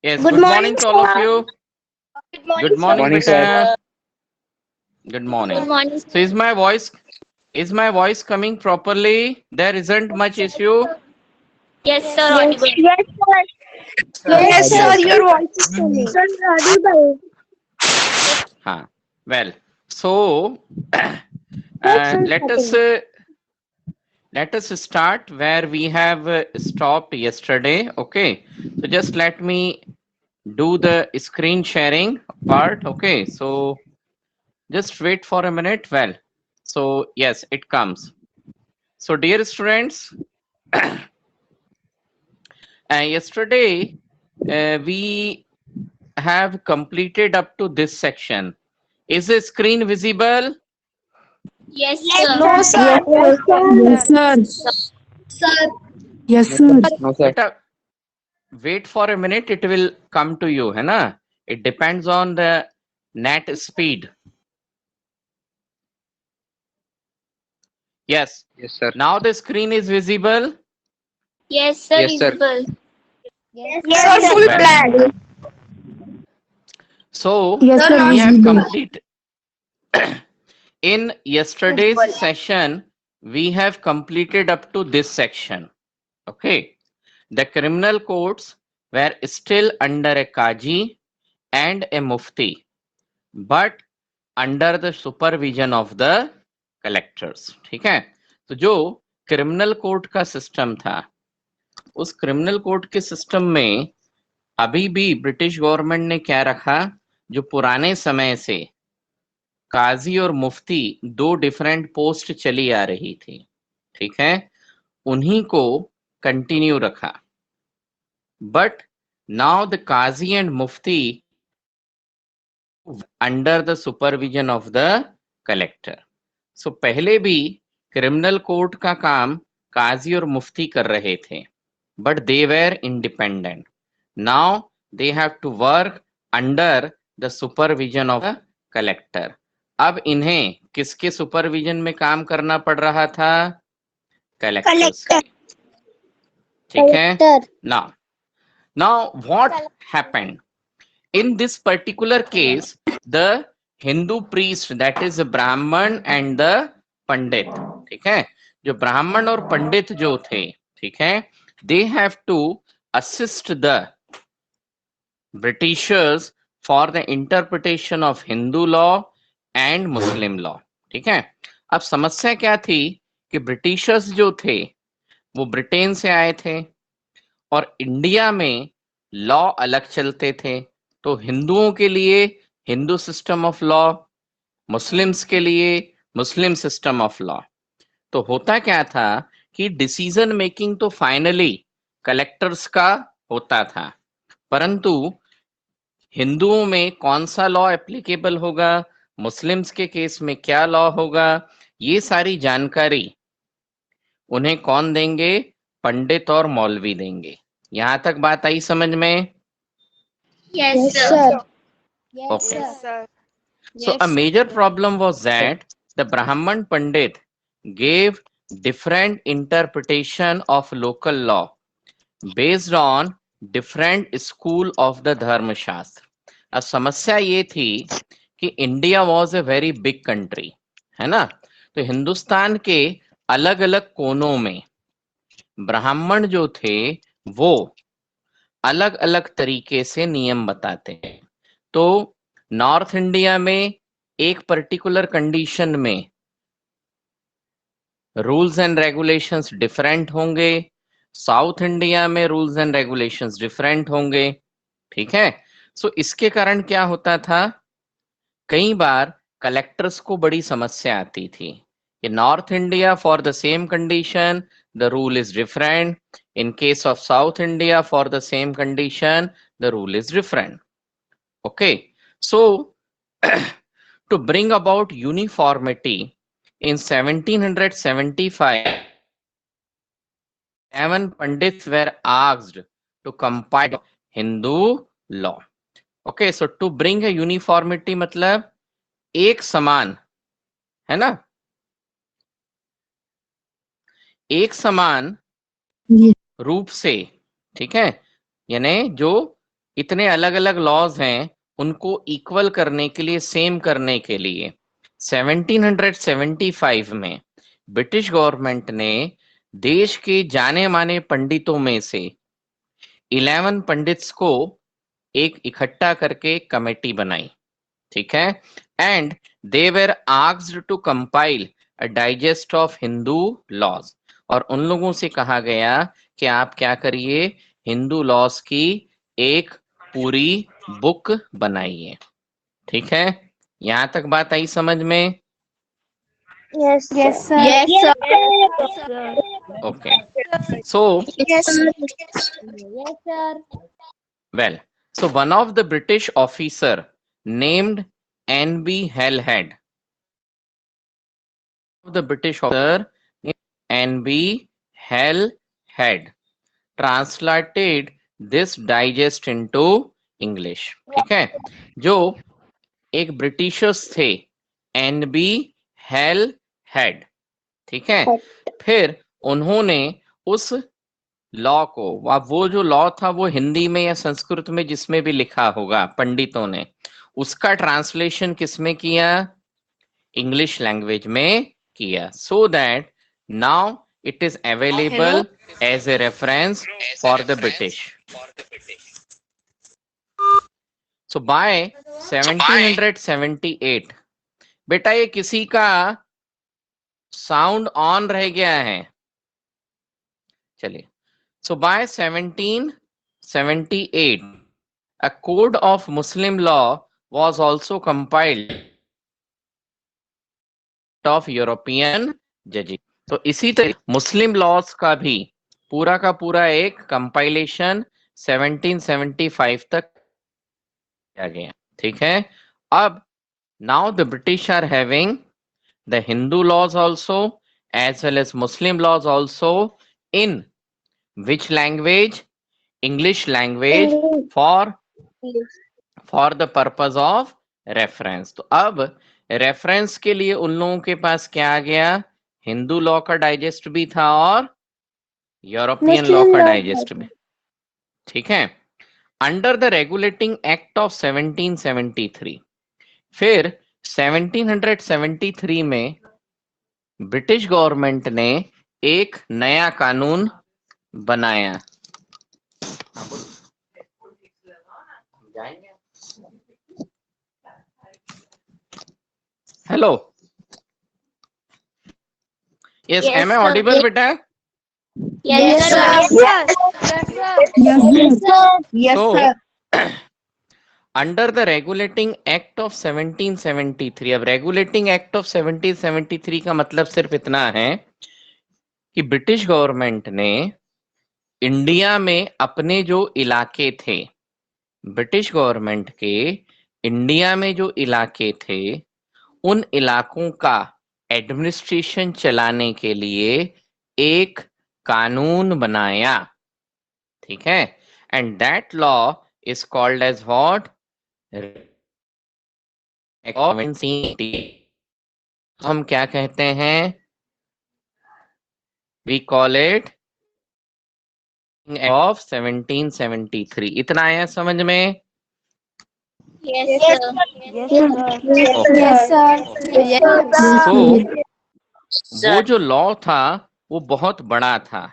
Yes, Good good morning, morning to all of sir. you. Good Good morning, Morning, sir. beta. Good morning. Good morning. So is my voice coming properly? There isn't much issue. Yes, sir. Audible. Yes, sir. Yes, Yes, sir. sir. Your voice is coming. Sir, audible. Huh. Well, so Yes, sir. let us Starting. start where we have stopped yesterday. Okay. So just let me do the screen sharing part. Okay. So just wait for a minute. Well, so yes, it comes. So dear students, yesterday we have completed up to this section. Is the screen visible? Yes, sir. No, sir. Yes, Yes, sir. sir. Sir. Yes, No, sir. sir. No, sir. Beta, wait for a minute. It will come to you, है ना? It depends on the net speed. Yes. Yes, sir. Now the screen is visible. Yes, sir. Yes, sir. Visible. Yes, Sir, sir. full Well, black. so Yes, sir. we have Visible. complete in yesterday's session. We have completed up to this section. Okay. The criminal courts were still under a Kaji and a Mufti, but under the supervision of the collectors. ठीक है? तो जो criminal court का system था, उस criminal court के system में अभी भी ब्रिटिश गवर्नमेंट ने क्या रखा, जो पुराने समय से काजी और मुफ्ती दो डिफरेंट पोस्ट चली आ रही थी, ठीक है, उन्हीं को कंटिन्यू रखा. But now the Qazi and Mufti under the supervision of the collector. So पहले भी क्रिमिनल कोर्ट का काम काजी और मुफ्ती कर रहे थे, but they were independent. Now they have to work under the supervision of the collector. अब इन्हें किसके सुपरविजन में काम करना पड़ रहा था? कलेक्टर्स के. ठीक है? Now what happened? In this particular case, the Hindu priest, that is Brahman and the Pandit, ठीक है, जो ब्राह्मण और पंडित जो थे, ठीक है, they have to assist the Britishers for the interpretation of Hindu law and Muslim law. ठीक है. अब समस्या क्या थी कि ब्रिटिशर्स जो थे वो ब्रिटेन से आए थे और इंडिया में लॉ अलग चलते थे. तो हिंदुओं के लिए Hindu system of law, Muslims के लिए मुस्लिम सिस्टम ऑफ लॉ. तो होता क्या था कि डिसीजन मेकिंग तो फाइनली कलेक्टर्स का होता था, परंतु हिंदुओं में कौन सा लॉ एप्लीकेबल होगा, मुस्लिम्स के केस में क्या लॉ होगा, ये सारी जानकारी उन्हें कौन देंगे? पंडित और मौलवी देंगे. यहां तक बात आई समझ में? Yes, sir. Okay. sir. So a major problem was that the Brahman Pandit gave different interpretation of local law based on different school of the Dharma Shastra. अब समस्या ये थी कि India was a very big country, है ना? तो हिंदुस्तान के अलग अलग कोनों में ब्राह्मण जो थे वो अलग अलग तरीके से नियम बताते हैं. तो नॉर्थ इंडिया में एक पर्टिकुलर कंडीशन में रूल्स एंड रेगुलेशंस डिफरेंट होंगे, साउथ इंडिया में रूल्स एंड रेगुलेशंस डिफरेंट होंगे. ठीक है. सो इसके कारण क्या होता था, कई बार कलेक्टर्स को बड़ी समस्या आती थी कि north India for the same condition the rule is different. In case of South India, for the same condition, the rule is different. Okay. So to bring about uniformity in 1775, 7 Pandits were asked to compile Hindu law. Okay. So to bring a uniformity मतलब एक समान, है ना, एक समान Yes. रूप से, ठीक है, यानी जो इतने अलग अलग लॉज हैं, उनको इक्वल करने के लिए, सेम करने के लिए 1775 में ब्रिटिश गवर्नमेंट ने देश के जाने माने पंडितों में से 11 पंडित्स को एक इकट्ठा करके कमेटी बनाई, ठीक है, and they were asked to compile a digest of Hindu laws, और उन लोगों से कहा गया कि आप क्या करिए, हिंदू लॉज की एक पूरी बुक बनाइए, ठीक है। यहां तक बात आई समझ में? Yes, Yes, sir. Yes, sir. Okay, so Yes, sir. Yes, sir. well, so one of the British officer named N.B. Halhed, the British officer N.B. Halhed translated this digest into English, ठीक है। जो एक Britishers थे, N.B. Halhed, ठीक है, फिर उन्होंने उस लॉ को, वो जो लॉ था वो हिंदी में या संस्कृत में जिसमें भी लिखा होगा पंडितों ने, उसका ट्रांसलेशन किसमें किया? इंग्लिश लैंग्वेज में किया, so that now it is available as a reference for the British. So by 1778, बेटा ये किसी का साउंड ऑन रह गया है, चलिए। So by 1778, a code of Muslim law was also compiled of European judges. तो इसी तरह मुस्लिम लॉज का भी पूरा का पूरा एक कंपाइलेशन 1775 तक किया गया, ठीक है। अब now the British are having the Hindu laws also as well as Muslim laws also in which language? English language for the purpose of reference. तो अब रेफरेंस के लिए उन लोगों के पास क्या आ गया? हिंदू लॉ का डाइजेस्ट भी था और यूरोपियन लॉ का डाइजेस्ट भी, ठीक है। Under the regulating act of 1773, फिर 1773 में ब्रिटिश गवर्नमेंट ने एक नया कानून बनाया। Hello, yes, am I audible बेटा? Yes, sir. Yes, So, sir. Under the regulating act of 1773, अब रेगुलेटिंग एक्ट ऑफ 1773 का मतलब सिर्फ इतना है कि ब्रिटिश गवर्नमेंट ने इंडिया में अपने जो इलाके थे, ब्रिटिश गवर्नमेंट के इंडिया में जो इलाके थे, उन इलाकों का एडमिनिस्ट्रेशन चलाने के लिए एक कानून बनाया, ठीक है, and that law is called as what? हम क्या कहते हैं? We call it of 1773। इतना आया समझ में? Yes, sir. Yes, sir. तो वो जो लॉ था वो बहुत बड़ा था,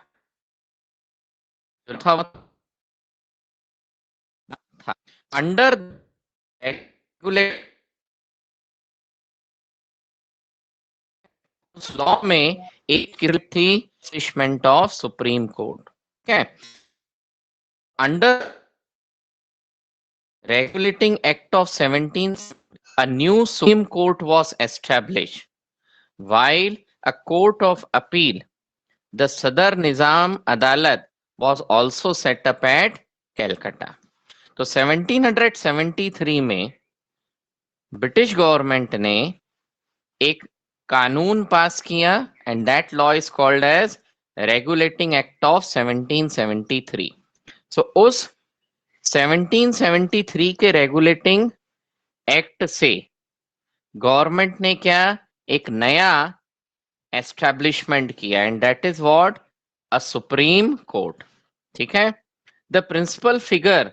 अंडर उस लॉ में एक थी एस्टैब्लिशमेंट ऑफ सुप्रीम कोर्ट, ठीक है। Under regulating act of 17, a new Supreme Court was established, while a court of appeal, the Sadar Nizam Adalat, was also set up at Calcutta. तो 1773 में British government ने एक कानून पास किया and that law is called as regulating act of 1773। So उस 1773 के regulating act से गवर्नमेंट ने क्या, एक नया एस्टैब्लिशमेंट किया and that is what? A supreme court, ठीक है। The principal figure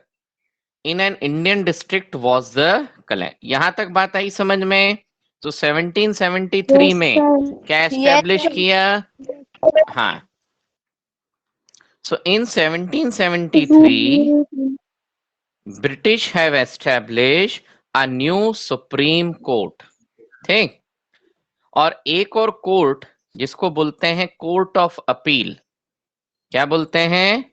in an Indian district was the collector. यहां तक बात आई समझ में? तो 1773 में क्या एस्टेब्लिश किया? हाँ, so in 1773 British have established a new Supreme Court. ठीक, और एक और कोर्ट जिसको बोलते हैं कोर्ट ऑफ अपील, क्या बोलते हैं?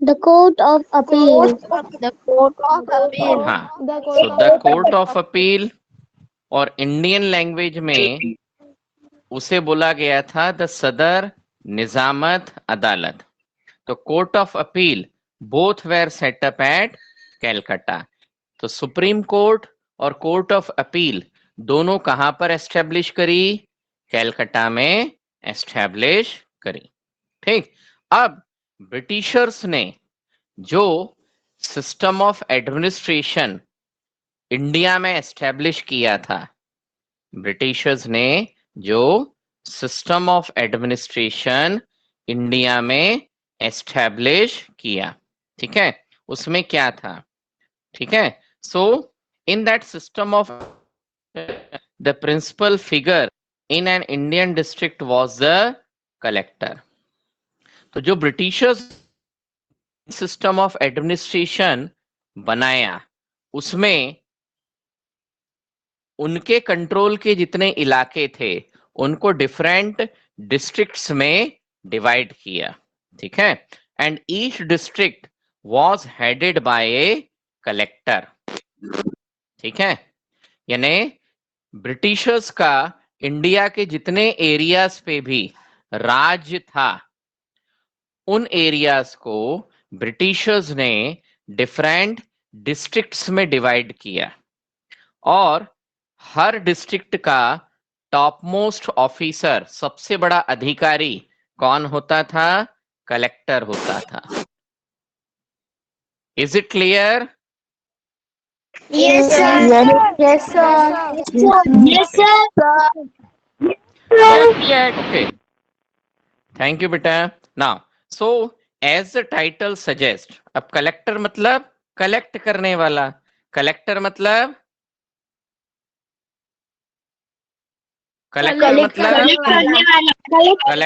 The Court of Appeal. The court of appeal. हाँ, so the Court of Appeal, और इंडियन लैंग्वेज में उसे बोला गया था द सदर निजामत अदालत। तो court of appeal both were set up at Calcutta. तो सुप्रीम कोर्ट और कोर्ट ऑफ अपील दोनों कहां पर एस्टेब्लिश करी? कैलकाटा में एस्टेब्लिश करी। ठीक, अब ब्रिटिशर्स ने जो सिस्टम ऑफ एडमिनिस्ट्रेशन इंडिया में एस्टेब्लिश किया था, ब्रिटिशर्स ने जो सिस्टम ऑफ एडमिनिस्ट्रेशन इंडिया में एस्टेब्लिश किया, ठीक है, उसमें क्या था? ठीक है, so in that system of the principal figure in an Indian district was the collector. तो जो ब्रिटिशर्स सिस्टम ऑफ एडमिनिस्ट्रेशन बनाया, उसमें उनके कंट्रोल के जितने इलाके थे उनको डिफरेंट डिस्ट्रिक्ट्स में डिवाइड किया, ठीक है, and each district was headed by A collector. ठीक है, यानी ब्रिटिशर्स का इंडिया के जितने एरियाज पे भी राज्य था, उन एरियाज को ब्रिटिशर्स ने डिफरेंट डिस्ट्रिक्ट्स में डिवाइड किया, और हर डिस्ट्रिक्ट का टॉप मोस्ट ऑफिसर, सबसे बड़ा अधिकारी कौन होता था? कलेक्टर होता था। Is it clear? Yes, sir. Yes, sir. Yes, sir. Okay. Thank you बेटा। Now so as the title suggest, अब कलेक्टर मतलब कलेक्ट करने वाला, कलेक्टर मतलब कलेक्ट करने वाला,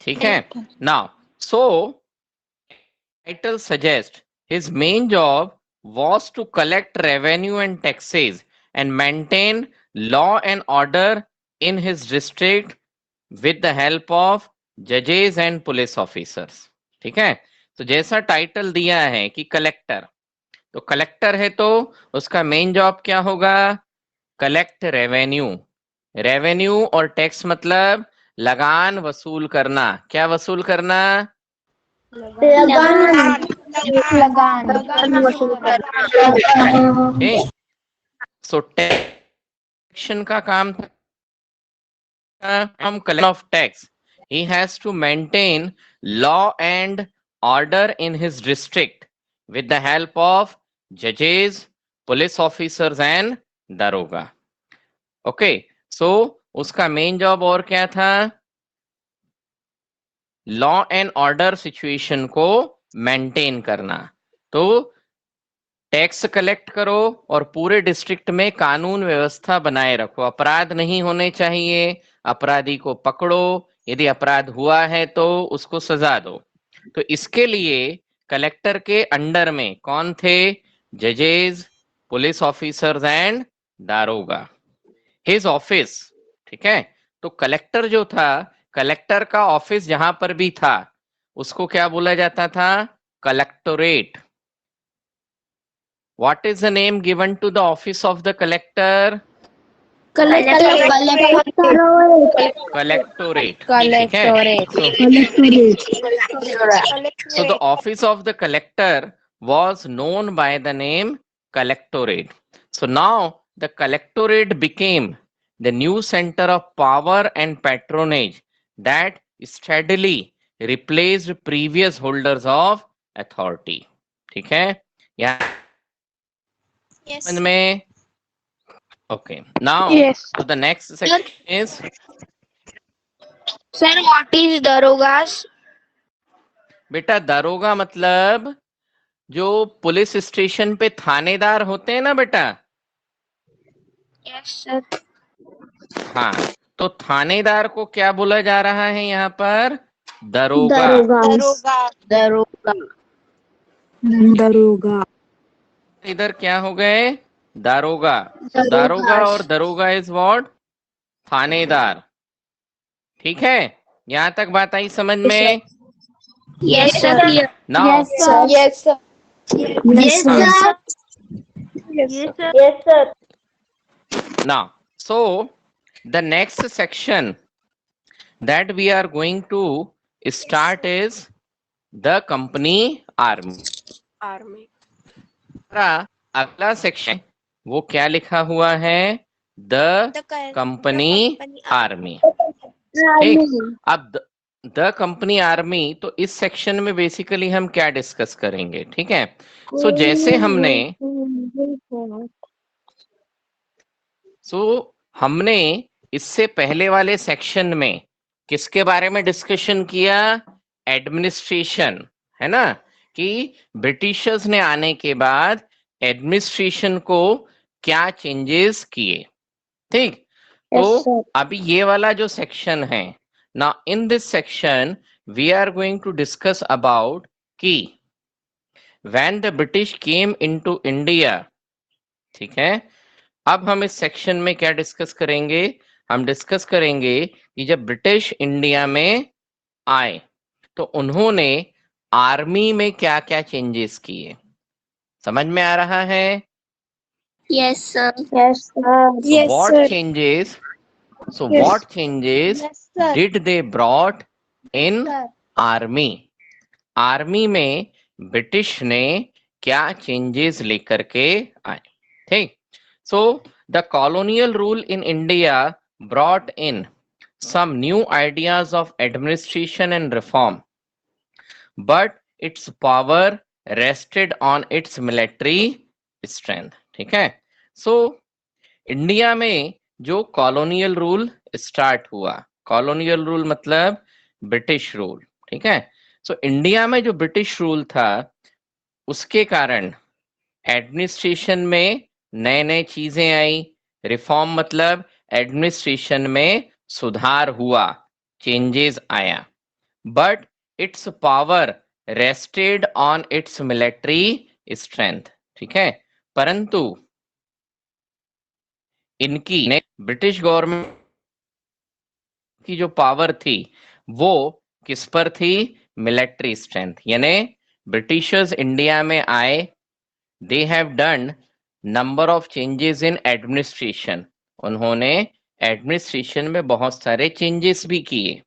ठीक है। Now so title suggest his main job was to collect revenue and taxes and maintain law and order in his district with the help of judges and police officers। ठीक है, तो जैसा title दिया है कि कलेक्टर, तो collector है तो उसका मेन जॉब क्या होगा? Collect revenue. रेवेन्यू और टैक्स मतलब लगान वसूल करना। क्या वसूल करना? लगान। सो टैक्सेशन का काम था, collection of tax. He has to maintain law and order in his district with the help of judges, police officers and daroga. Okay, so उसका मेन जॉब और क्या था? लॉ एंड ऑर्डर सिचुएशन को maintain करना। तो tax collect करो और पूरे डिस्ट्रिक्ट में कानून व्यवस्था बनाए रखो, अपराध नहीं होने चाहिए, अपराधी को पकड़ो, यदि अपराध हुआ है तो उसको सजा दो। तो इसके लिए कलेक्टर के अंडर में कौन थे? जजेस, पुलिस ऑफिसर्स एंड दारोगा। हिज ऑफिस, ठीक है, तो कलेक्टर जो था, कलेक्टर का ऑफिस जहां पर भी था उसको क्या बोला जाता था? Collectorate. What is the name given to the office of the collector? Collectorate. So the office of the collector was known by the name collectorate. So now the collectorate became the new center of power and patronage that steadily replaced previous holders of authority. ठीक है, यहाँ Yes. में okay. Now Yes. so the next section is, Sir, what is darogas? बेटा दारोगा मतलब जो police station पे थानेदार होते हैं ना बेटा, Yes, sir. हाँ, तो थानेदार को क्या बोला जा रहा है यहाँ पर? दरोगा। Daruga. Daruga. इधर क्या हो गए? दारोगा। तो दारोगा और दरोगा इज व्हाट? थानेदार। ठीक है, यहाँ तक बात आई समझ में? Yes, sir. Now Yes, sir. Yes, हाँ, sir. Yes, sir. Yes, sir. now so the next section that we are going to start is the company army. Army. हमारा अगला सेक्शन वो क्या लिखा हुआ है? The company army. ठीक, अब द कंपनी आर्मी, तो इस सेक्शन में बेसिकली हम क्या डिस्कस करेंगे? ठीक है, सो जैसे हमने इससे पहले वाले सेक्शन में किसके बारे में डिस्कशन किया? एडमिनिस्ट्रेशन, है ना, कि ब्रिटिशर्स ने आने के बाद एडमिनिस्ट्रेशन को क्या चेंजेस किए। ठीक, तो अभी ये वाला जो सेक्शन है ना, in this section we are going to discuss about कि when the British came into India. ठीक है, अब हम इस सेक्शन में क्या डिस्कस करेंगे? हम डिस्कस करेंगे कि जब ब्रिटिश इंडिया में आए तो उन्होंने आर्मी में क्या क्या चेंजेस किए। समझ में आ रहा है? Yes, sir. Yes, sir. So what changes? So what changes did they brought in army? Army में ब्रिटिश ने क्या चेंजेस लेकर के आए? ठीक, so the colonial rule in India brought in some new ideas of administration and reform, but its power rested on its military strength. ठीक है, so India में जो कॉलोनियल रूल स्टार्ट हुआ, कॉलोनियल रूल मतलब ब्रिटिश रूल। ठीक है, so India में जो ब्रिटिश रूल था उसके कारण एडमिनिस्ट्रेशन में नए नए चीजें आई। रिफॉर्म मतलब एडमिनिस्ट्रेशन में सुधार हुआ, चेंजेस आया, but it's power rested on it's military strength. ठीक है, परंतु इनकी ब्रिटिश गवर्नमेंट की जो पावर थी वो किस पर थी? Military strength. यानी ब्रिटिशर्स इंडिया में आए, they have done number of changes in administration, उन्होंने एडमिनिस्ट्रेशन में बहुत सारे चेंजेस भी किए,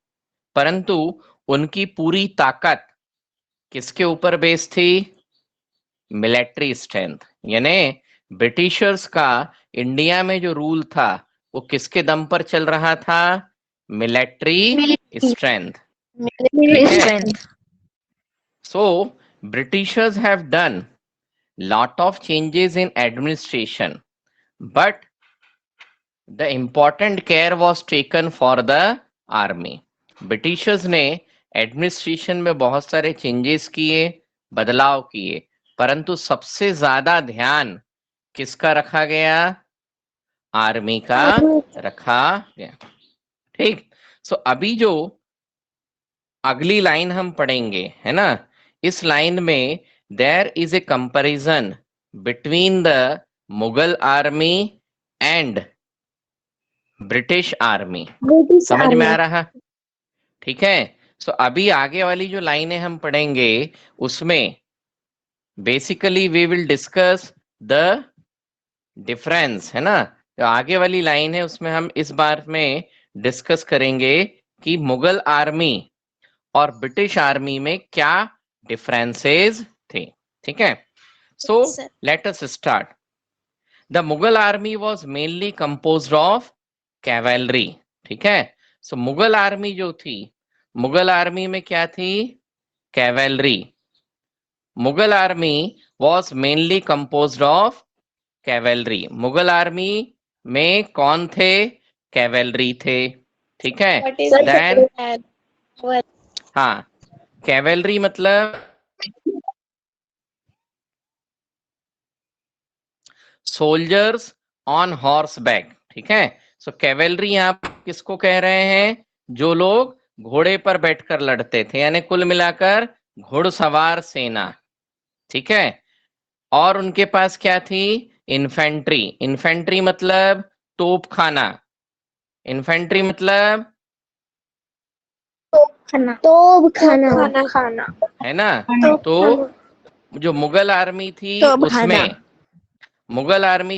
परंतु उनकी पूरी ताकत किसके ऊपर बेस थी? Military strength. यानी ब्रिटिशर्स का इंडिया में जो रूल था वो किसके दम पर चल रहा था? Military strength. So Britishers have done lot of changes in administration, but the important care was taken for the army. Britishers ने एडमिनिस्ट्रेशन में बहुत सारे चेंजेस किए, बदलाव किए, परंतु सबसे ज्यादा ध्यान किसका रखा गया? आर्मी का रखा गया। ठीक, सो अभी जो अगली लाइन हम पढ़ेंगे, है ना, इस लाइन में there is a comparison between the Mughal army and British army. समझ में आ रहा? ठीक है, सो अभी आगे वाली जो लाइनें हम पढ़ेंगे उसमें basically we will discuss the difference, है ना। जो आगे वाली लाइन है उसमें हम इस बार में डिस्कस करेंगे कि मुगल आर्मी और ब्रिटिश आर्मी में क्या डिफरेंसेस थे। ठीक है, so let us start. The Mughal army was mainly composed of cavalry. ठीक है, सो मुगल आर्मी जो थी, मुगल आर्मी में क्या थी? Cavalry. Mughal army was mainly composed of cavalry. Mughal army में कौन थे? कैवेलरी थे। ठीक है, देन हाँ, कैवेलरी मतलब सोल्जर्स ऑन हॉर्स बैक, ठीक है। सो कैवेलरी आप किसको कह रहे हैं? जो लोग घोड़े पर बैठकर लड़ते थे, यानी कुल मिलाकर घुड़सवार सेना, ठीक है। और उनके पास क्या थी? इन्फेंट्री। इन्फेंट्री मतलब तोपखाना। इन्फेंट्री मतलब खाना खाना है ना। तो तो जो मुगल आर्मी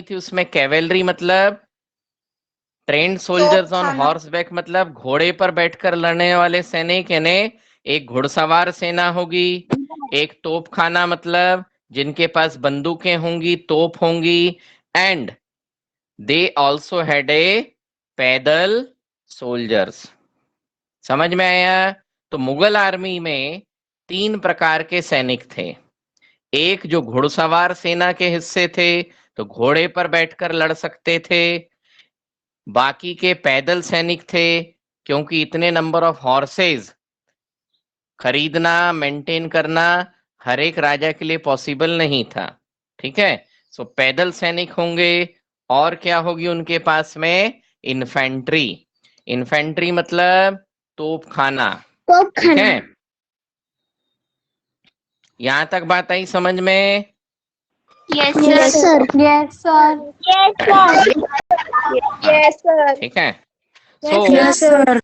थी उसमें कैवेलरी मतलब trend soldiers on horse back, मतलब घोड़े पर बैठकर लड़ने वाले सैनिक, यानी एक घुड़सवार सेना होगी। एक तोपखाना मतलब जिनके पास बंदूकें होंगी, तोप होंगी। And they also had a पैदल सोल्जर्स। समझ में आया? तो मुगल आर्मी में 3 प्रकार के सैनिक थे। एक जो घुड़सवार सेना के हिस्से थे, तो घोड़े पर बैठकर लड़ सकते थे। बाकी के पैदल सैनिक थे, क्योंकि इतने नंबर ऑफ हॉर्सेस खरीदना, मेंटेन करना हर एक राजा के लिए पॉसिबल नहीं था, ठीक है। सो पैदल सैनिक होंगे। और क्या होगी उनके पास में? इन्फेंट्री। इन्फेंट्री मतलब तोपखाना, ठीक है। यहां तक बात आई समझ में? Yes yes sir sir yes sir yes sir ठीक है। So yes sir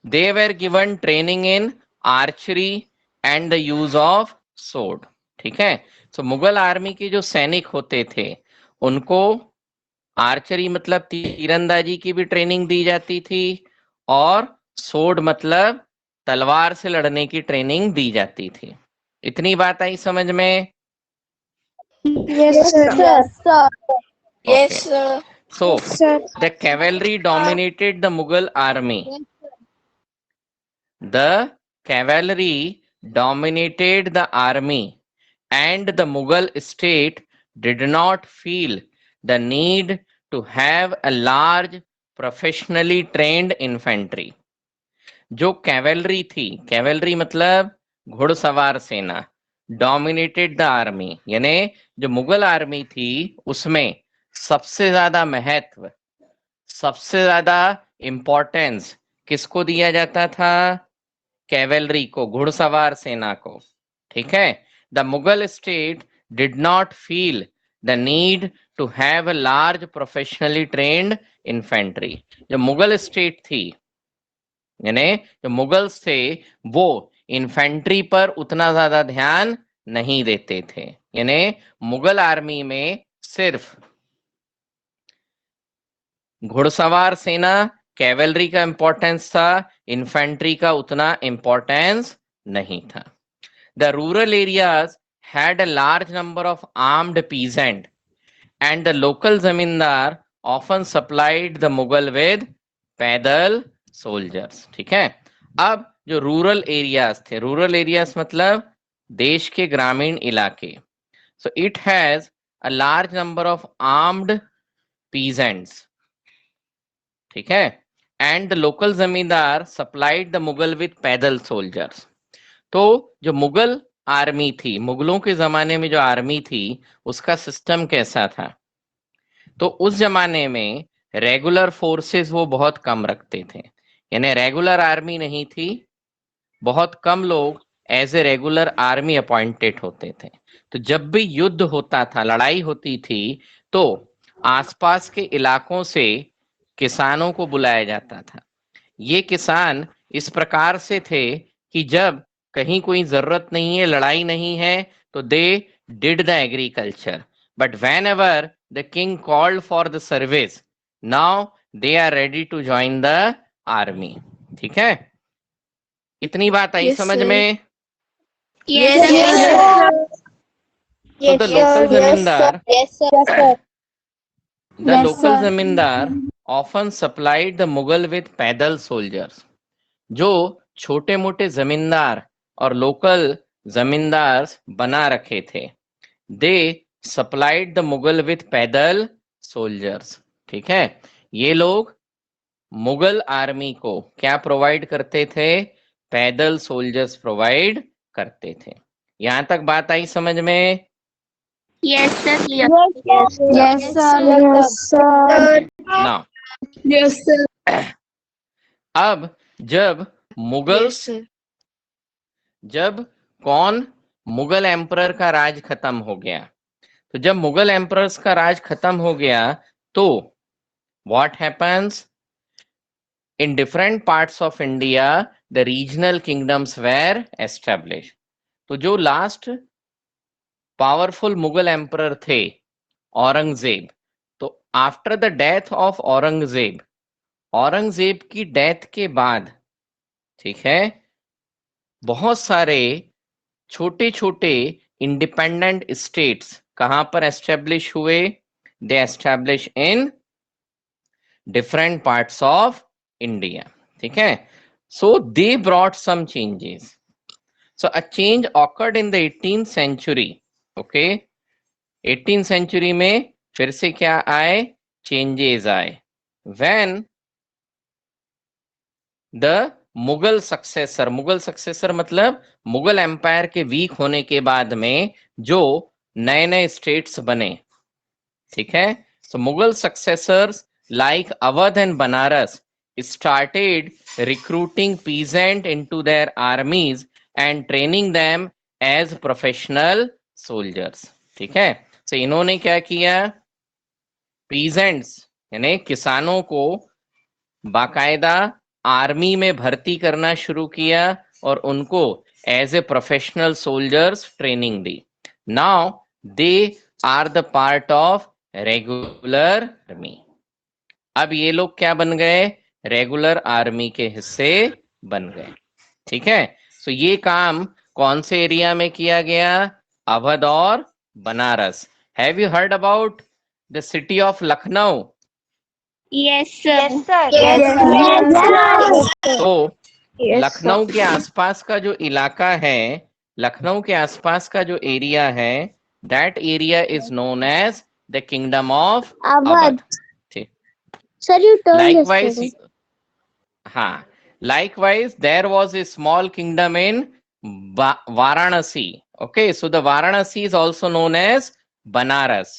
they were given training in archery and the use of sword, ठीक है। सो मुगल आर्मी के जो सैनिक होते थे उनको आर्चरी मतलब तीरंदाजी की भी ट्रेनिंग दी जाती थी, और सोड मतलब तलवार से लड़ने की ट्रेनिंग दी जाती थी। इतनी बात आई समझ में? Yes sir Okay. sir So the cavalry dominated the Mughal army. The cavalry dominated the army, and the Mughal state did not feel the need to have a large professionally trained infantry. जो cavalry थी, cavalry मतलब घुड़सवार सेना, dominated the army, यानी जो Mughal army थी उसमें सबसे ज्यादा महत्व, सबसे ज्यादा इंपॉर्टेंस किसको दिया जाता था? कैवेलरी को, घुड़सवार सेना को, ठीक है। The Mughal state did not feel the need to have a large professionally trained infantry. जो मुगल स्टेट थी, यानी जो मुगल्स थे, वो इन्फेंट्री पर उतना ज्यादा ध्यान नहीं देते थे। यानी मुगल आर्मी में सिर्फ घुड़सवार सेना, कैवेलरी का इंपॉर्टेंस था, इन्फेंट्री का उतना इंपॉर्टेंस नहीं था। The rural areas had a large number of armed peasant, and the local zamindar often supplied the Mughal with पैदल soldiers, ठीक है। अब जो रूरल एरियाज थे, रूरल एरियाज मतलब देश के ग्रामीण इलाके, so it has a large number of armed peasants, ठीक है। एंड द लोकल जमींदार सप्लाइड द मुगल विद पैदल सोल्जर्स। तो जो मुगल आर्मी थी, मुगलों के जमाने में जो आर्मी थी, उसका सिस्टम कैसा था? तो उस जमाने में रेगुलर फोर्सेस वो बहुत कम रखते थे, यानी रेगुलर आर्मी नहीं थी। बहुत कम लोग as a regular army appointed होते थे। तो जब भी युद्ध होता था, लड़ाई होती थी, तो आसपास के इलाकों से किसानों को बुलाया जाता था। ये किसान इस प्रकार से थे कि जब कहीं कोई जरूरत नहीं है, लड़ाई नहीं है, तो they did the agriculture, but whenever the king called for the service, now they are ready to join the army, ठीक है। इतनी बात आई Yes, समझ sir. में? yes So the local zamindar, yes sir the Yes, local sir. zamindar often supplied the Mughal with पैदल soldiers. जो छोटे मोटे जमींदार और लोकल जमींदार बना रखे थे, दे सप्लाइड द मुगल विथ पैदल सोल्जर्स, ठीक है। ये लोग मुगल आर्मी को क्या प्रोवाइड करते थे? पैदल सोल्जर्स प्रोवाइड करते थे। यहां तक बात आई समझ में? Yes, sir. Yes. Yes, sir. Yes, sir. Now Yes, sir. अब जब मुगल्स जब कौन मुगल एम्परर का राज खत्म हो गया, तो जब मुगल एम्परर्स का राज खत्म हो गया तो what happens in different parts of India the regional kingdoms were establish. तो जो लास्ट पावरफुल मुगल एम्परर थे औरंगजेब, तो after the death of Aurangzeb, Aurangzeb की डेथ के बाद, ठीक है, बहुत सारे छोटे छोटे इंडिपेंडेंट स्टेट्स कहां पर एस्टेब्लिश हुए? They establish in different parts of India, ठीक है। So they brought some changes. So a change occurred in the 18th century. Okay, 18th century में फिर से क्या आए? चेंजेस आए। व्हेन द मुगल सक्सेसर मतलब मुगल एम्पायर के वीक होने के बाद में जो नए नए स्टेट्स बने, ठीक है। So Mughal successors like Awadh and Banaras started recruiting peasant into their armies and training them as professional soldiers, ठीक है। तो इन्होंने क्या किया? पीजेंट्स यानी किसानों को बाकायदा आर्मी में भर्ती करना शुरू किया और उनको as a professional soldiers training दी। Now they are the part of regular army. अब ये लोग क्या बन गए? रेगुलर आर्मी के हिस्से बन गए, ठीक है। सो ये काम कौन से एरिया में किया गया? अवध और Banaras. Have you heard about the city of Lucknow? Yes, sir. तो लखनऊ के आसपास का जो इलाका है, लखनऊ के आसपास का जो एरिया है, that area is known as the kingdom of Awadh. ठीक, Sir, you told likewise, yesterday. हाँ, likewise there was a small kingdom in Varanasi. Okay, so the Varanasi is also known as Banaras.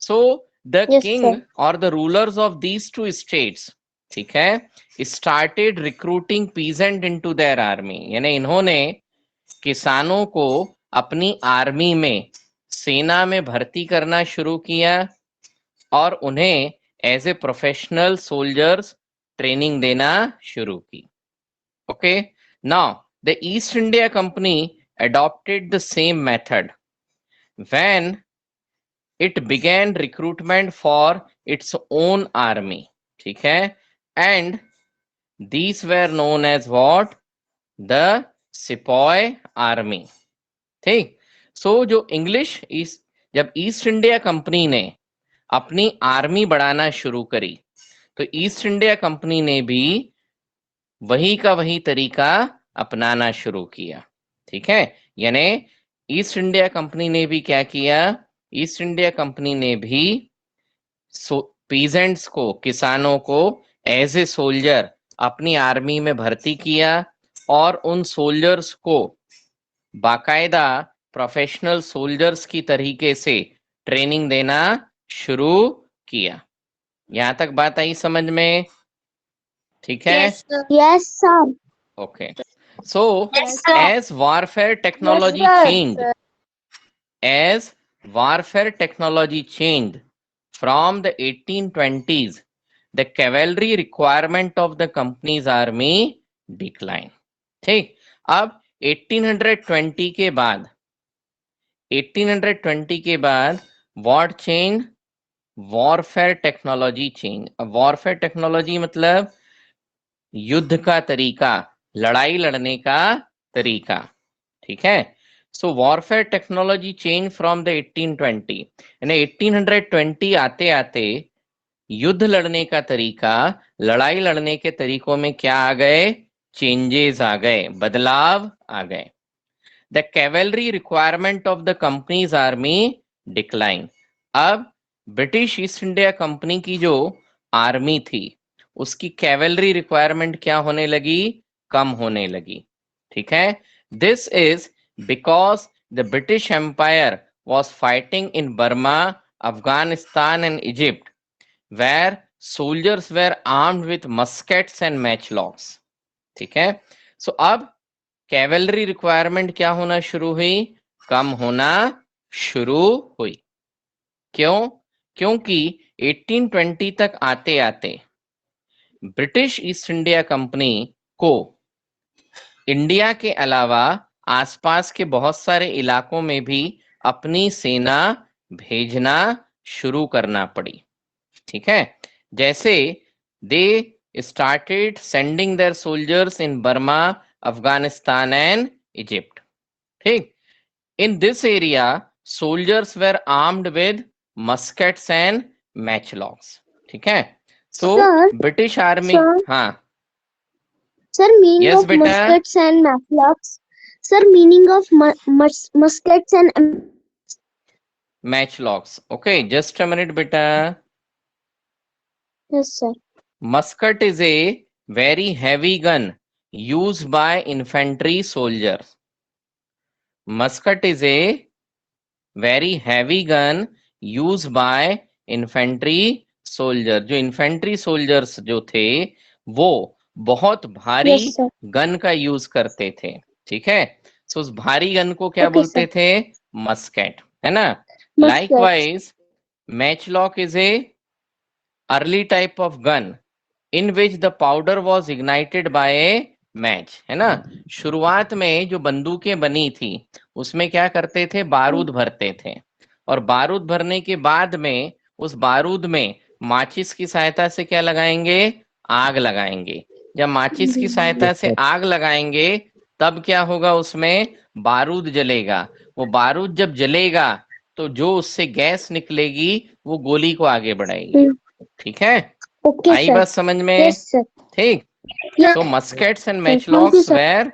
So the Yes, king sir. or the rulers of these two states, ठीक है, started recruiting peasant into their army। यानी इन्होंने किसानों को अपनी army में, सेना में भर्ती करना शुरू किया और उन्हें as a professional soldiers training देना शुरू की। Okay, now the East India Company adopted the same method when it began recruitment for its own army, ठीक है, and these were known as what? The Sepoy army, ठीक। सो जो English जब east India company ने अपनी army बढ़ाना शुरू करी, तो ईस्ट इंडिया कंपनी ने भी वही का वही तरीका अपनाना शुरू किया, ठीक है। यानी ईस्ट इंडिया कंपनी ने भी क्या किया? ईस्ट इंडिया कंपनी ने भी पीजेंट्स को, किसानों को एज ए सोल्जर अपनी आर्मी में भर्ती किया और उन सोल्जर्स को बाकायदा प्रोफेशनल सोल्जर्स की तरीके से ट्रेनिंग देना शुरू किया। यहां तक बात आई समझ में? ठीक है। Yes, sir. Yes, sir. Okay, so Yes, sir. as warfare technology Yes, sir. changed, as warfare technology changed from the 1820s, the cavalry requirement of the company's army declined, ठीक। अब 1820 के बाद, 1820 के बाद what changed? Warfare technology change. Warfare technology मतलब युद्ध का तरीका, लड़ाई लड़ने का तरीका, ठीक है। So warfare technology change from the 1820, यानी 1820 आते आते युद्ध लड़ने का तरीका, लड़ाई लड़ने के तरीकों में क्या आ गए? चेंजेस आ गए, बदलाव आ गए। The cavalry requirement of the companies army decline. अब ब्रिटिश ईस्ट इंडिया कंपनी की जो आर्मी थी, उसकी कैवेलरी रिक्वायरमेंट क्या होने लगी? कम होने लगी, ठीक है। This is because the British empire was fighting in Burma, Afghanistan and Egypt, where soldiers were armed with muskets and matchlocks. ठीक है, सो अब कैवेलरी रिक्वायरमेंट क्या होना शुरू हुई? कम होना शुरू हुई। क्यों? क्योंकि 1820 तक आते आते ब्रिटिश ईस्ट इंडिया कंपनी को इंडिया के अलावा आसपास के बहुत सारे इलाकों में भी अपनी सेना भेजना शुरू करना पड़ी। ठीक है, जैसे दे started sending their soldiers in Burma, Afghanistan and Egypt. ठीक, in this area soldiers were armed with muskets and matchlocks. ठीक है, so Sir, British Army, sir. हाँ Sir, meaning Yes, of beta. muskets and matchlocks. Sir, meaning of muskets and matchlocks. Okay, just a minute beta. yes, sir. Musket is a very heavy gun used by infantry soldiers. Musket is a very heavy gun used by infantry soldier. जो infantry soldiers जो थे वो बहुत भारी Yes, sir. Gun का use करते थे। ठीक है, सो उस भारी गन को क्या Okay, बोलते थे? मस्केट, है ना? Muskets. Likewise, matchlock is a early type of gun in which the powder was ignited by a match, है ना? शुरुआत में जो बंदूकें बनी थी उसमें क्या करते थे? बारूद भरते थे, और बारूद भरने के बाद में उस बारूद में माचिस की सहायता से क्या लगाएंगे? आग लगाएंगे। जब माचिस की सहायता से आग लगाएंगे तब क्या होगा? उसमें बारूद जलेगा। वो बारूद जब जलेगा तो जो उससे गैस निकलेगी वो गोली को आगे बढ़ाएगी। ठीक है, Okay, आई sir. बात समझ में? Yes, sir. ठीक, Yes. so muskets and Thank you, matchlocks sir. were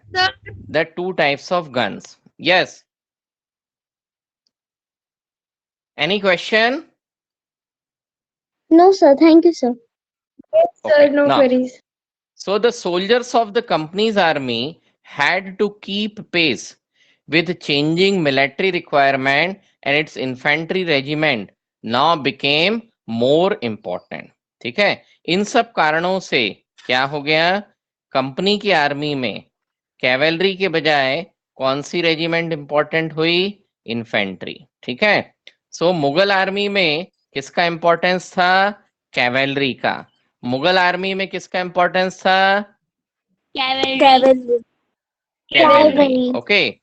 the two types of guns. Yes, any question? No, sir. Thank you, sir. Okay, no now, queries. so the soldiers of the company's army had to keep pace with changing military requirement, and its infantry regiment now became more important. ठीक है, इन सब कारणों से क्या हो गया? Company की army में कैवेलरी के बजाय कौन सी रेजिमेंट इंपॉर्टेंट हुई? इन्फेंट्री। ठीक है, सो मुगल आर्मी में किसका इंपॉर्टेंस था? कैवेलरी का। मुगल आर्मी में किसका इंपॉर्टेंस था? Cavalry. Cavalry. Okay,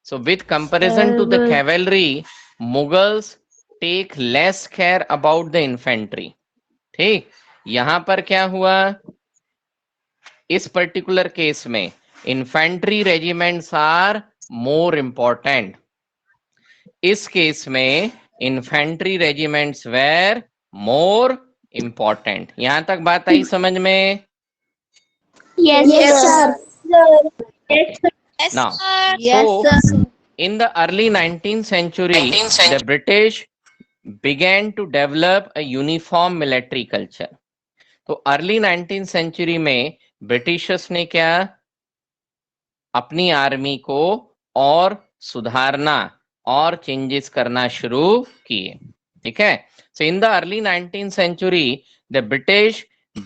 so with comparison to the cavalry, Mughals take less care about the infantry. ठीक, यहां पर क्या हुआ? इस पर्टिकुलर केस में infantry regiments are more important. इस केस में infantry regiments were more important. यहां तक बात आई समझ में? Yes, sir. Yes, sir. Now, Yes, so sir. in the early 19th century, the British began to develop a uniform military culture. तो early 19th century में Britishers ने क्या? अपनी आर्मी को और सुधारना और चेंजेस करना शुरू किए। ठीक है, so in the early 19th century the British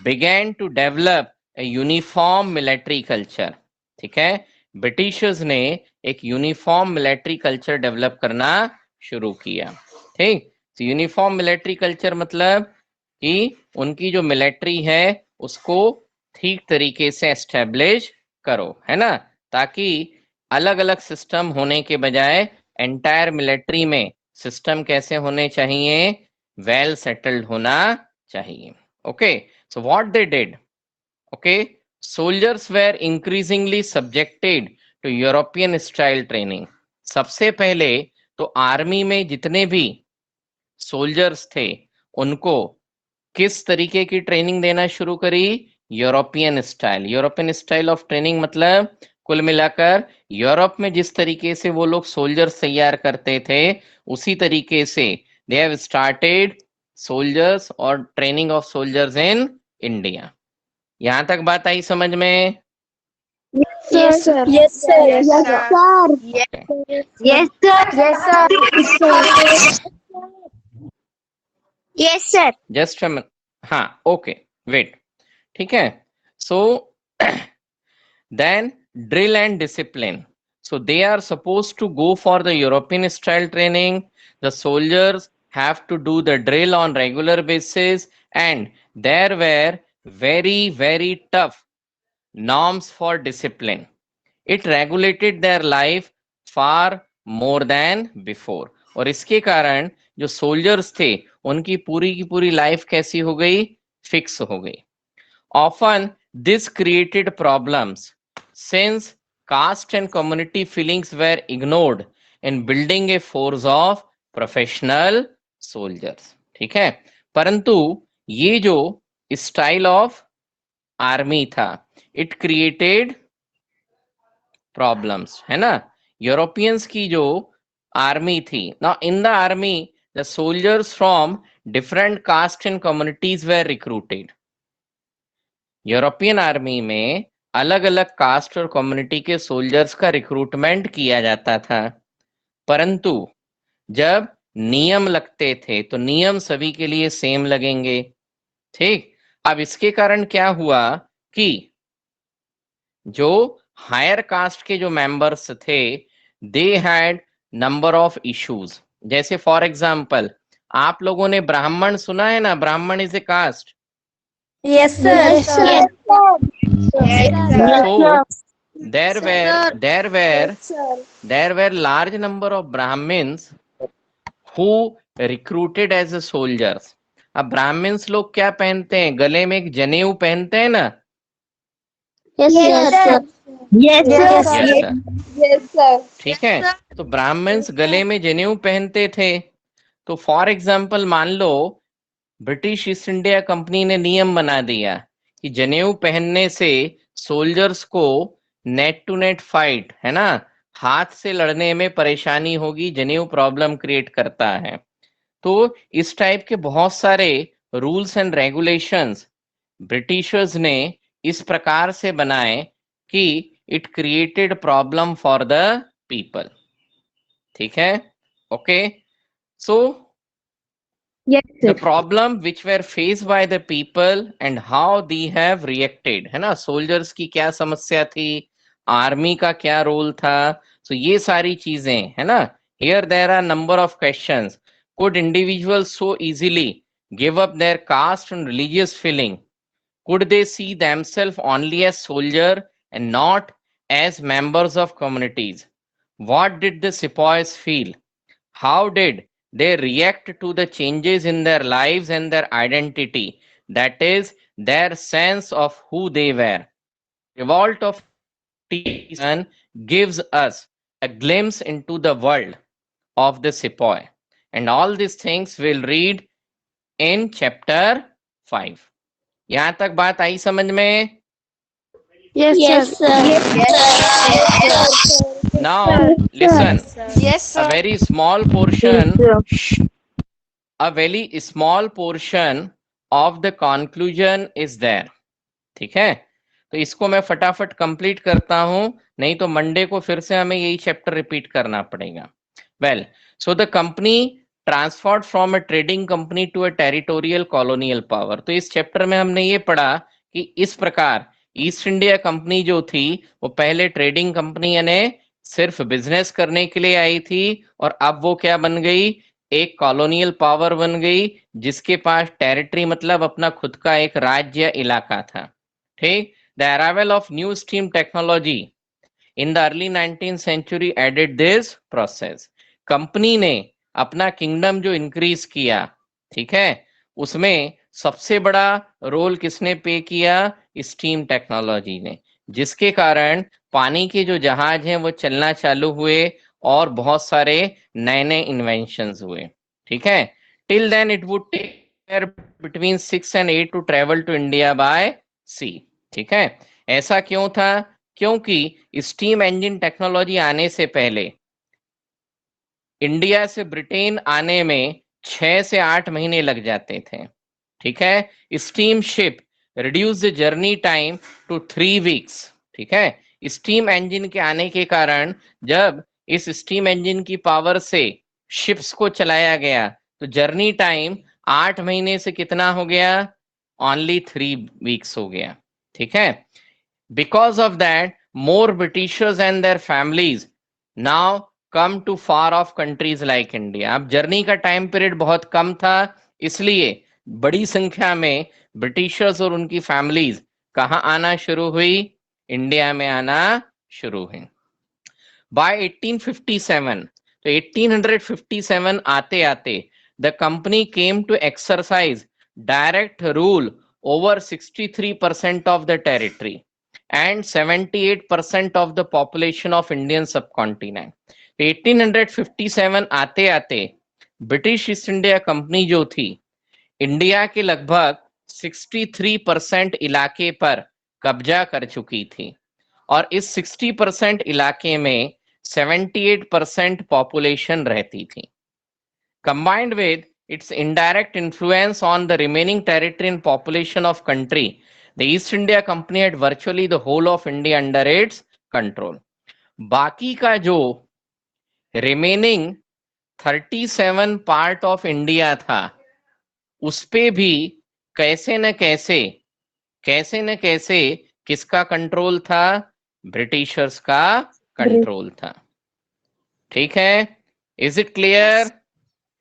began to develop a uniform military culture. ठीक है, ब्रिटिशर्स ने एक यूनिफॉर्म मिलिट्री कल्चर डेवलप करना शुरू किया। ठीक, तो यूनिफॉर्म मिलिट्री कल्चर मतलब कि उनकी जो मिलिट्री है उसको ठीक तरीके से एस्टेब्लिश करो, है ना? ताकि अलग अलग सिस्टम होने के बजाय एंटायर मिलिट्री में सिस्टम कैसे होने चाहिए? वेल सेटल्ड होना चाहिए। Okay, so what they did? Okay, soldiers were increasingly subjected to European style training. सबसे पहले तो आर्मी में जितने भी सोल्जर्स थे उनको किस तरीके की ट्रेनिंग देना शुरू करी? European style. European style of training मतलब कुल मिलाकर यूरोप में जिस तरीके से वो लोग सोल्जर्स तैयार करते थे उसी तरीके से दे हैव स्टार्टेड सोल्जर्स और training of soldiers in India. यहां तक बात आई समझ में? Yes, sir. Yes, sir. Yes, sir. Yes, sir. Yes, sir. Yes, sir. Just हाँ ओके वेट, ठीक है. सो then drill and discipline. So they are supposed to go for the European style training. The soldiers have to do the drill on regular basis, and there were very tough norms for discipline. It regulated their life far more than before. और इसके कारण जो soldiers थे उनकी पूरी की पूरी life कैसी हो गई, फिक्स हो गई. Often this created problems since caste and community feelings were ignored in building a force of professional soldiers. ठीक है, परंतु ये जो स्टाइल ऑफ आर्मी था, इट क्रिएटेड प्रॉब्लम्स, है ना. यूरोपियंस की जो आर्मी थी, ना in the army the soldiers from different caste and communities were recruited. European army में अलग अलग कास्ट और कम्युनिटी के सोल्जर्स का रिक्रूटमेंट किया जाता था, परंतु जब नियम लगते थे तो नियम सभी के लिए सेम लगेंगे. ठीक, अब इसके कारण क्या हुआ कि जो हायर कास्ट के जो मेंबर्स थे, they had number of issues. जैसे फॉर एग्जांपल आप लोगों ने ब्राह्मण सुना है ना, Brahmin is a caste. Yes, sir. Yes, sir. So there were large number of Brahmins who recruited as a soldiers. अब ब्राह्मण्स लोग क्या पहनते हैं, गले में एक जनेऊ पहनते हैं ना. Yes, sir. Yes, Yes, sir. sir. Yes, sir. ठीक है, तो ब्राह्मण्स गले में जनेऊ पहनते थे. तो फॉर एग्जाम्पल मान लो ब्रिटिश ईस्ट इंडिया कंपनी ने नियम बना दिया कि जनेऊ पहनने से सोल्जर्स को नेट टू नेट फाइट, है ना, हाथ से लड़ने में परेशानी होगी, जनेऊ प्रॉब्लम क्रिएट करता है. तो इस टाइप के बहुत सारे रूल्स एंड रेगुलेशंस ब्रिटिशर्स ने इस प्रकार से बनाए कि it created problem for the people. ठीक है, okay. So Yes, the sir. problem which were faced by the people and how they have reacted, है ना, सोल्जर्स की क्या समस्या थी, आर्मी का क्या रोल था. सो ये सारी चीजें, है ना. Here there are number of questions. could individuals so easily give up their caste and religious feeling? Could they see themselves only as soldier and not as members of communities? What did the sepoys feel? How did they react to the changes in their lives and their identity, that is their sense of who they were? Revolt of Tisan gives us a glimpse into the world of the sepoy, and all these things we'll read in chapter 5. यहां तक बात आई समझ में? Yes, Yes, sir. Now listen, Yes, a very small portion, a very small portion of the conclusion is there. ठीक है, तो इसको मैं फटाफट कंप्लीट करता हूं, नहीं तो मंडे को फिर से हमें यही चैप्टर रिपीट करना पड़ेगा. Well, so the company transferred from a trading company to a territorial colonial power. तो इस चैप्टर में हमने ये पढ़ा कि इस प्रकार ईस्ट इंडिया कंपनी जो थी वो पहले ट्रेडिंग कंपनी यानी सिर्फ बिजनेस करने के लिए आई थी, और अब वो क्या बन गई, एक कॉलोनियल पावर बन गई, जिसके पास टेरिटरी मतलब अपना खुद का एक राज्य इलाका था. ठीक, the arrival of new steam technology in the early 19th century added this process. Company ने अपना किंगडम जो इंक्रीज किया, ठीक है, उसमें सबसे बड़ा रोल किसने पे किया, स्टीम टेक्नोलॉजी ने, जिसके कारण पानी के जो जहाज हैं वो चलना चालू हुए और बहुत सारे नए नए इन्वेंशंस हुए. ठीक है, till then it would take between 6 and 8 to travel to India by sea. ठीक है, ऐसा क्यों था, क्योंकि स्टीम इंजन टेक्नोलॉजी आने से पहले इंडिया से ब्रिटेन आने में 6 से 8 महीने लग जाते थे. ठीक है, steam ship reduce the journey time to 3 weeks. ठीक है, स्टीम इंजन के आने के कारण जब इस स्टीम इंजन की पावर से शिप्स को चलाया गया तो जर्नी टाइम 8 महीने से कितना हो गया, ओनली 3 वीक्स हो गया। ठीक है, because of that more Britishers and their families now come to far of countries like India. अब जर्नी का टाइम पीरियड बहुत कम था, इसलिए बड़ी संख्या में ब्रिटिशर्स और उनकी फैमिलीज कहाँ आना शुरू हुई, इंडिया में आना शुरू हुई। बाय 1857, तो 1857 आते आते the company came to exercise direct rule over 63% of the territory and 78% of the population of Indian subcontinent। 1857 आते आते ब्रिटिश ईस्ट इंडिया कंपनी जो थी इंडिया के लगभग 63% इलाके पर कब्जा कर चुकी थी और इस 60% इलाके में 78% पॉपुलेशन रहती थी। Combined with its indirect influence on the remaining territory and population of country, the East India Company had virtually the whole of India under its control। बाकी का जो remaining 37 part of India था उस पे भी कैसे न कैसे किसका कंट्रोल था, ब्रिटिशर्स का कंट्रोल था। ठीक है, is it clear?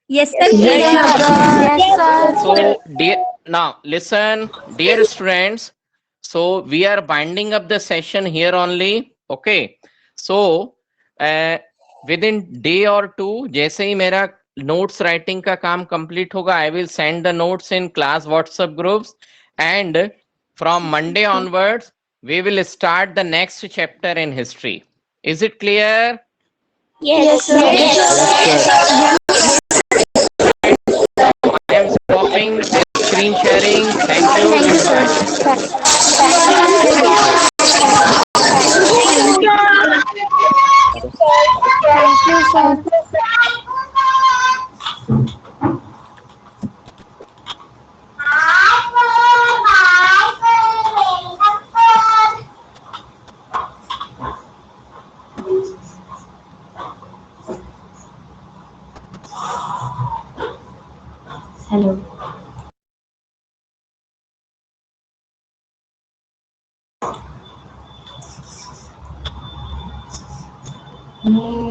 Yes, sir. Yes, sir. So, now listen, dear students. So we are binding up the session here only. Okay. So within day or two, जैसे ही मेरा notes writing का काम complete होगा, I will send the notes in class WhatsApp groups, and from Monday onwards, we will start the next chapter in history. Is it clear? Yes, sir. I am stopping screen sharing. Thank you. Goodbye. Thank you, sir. Hello.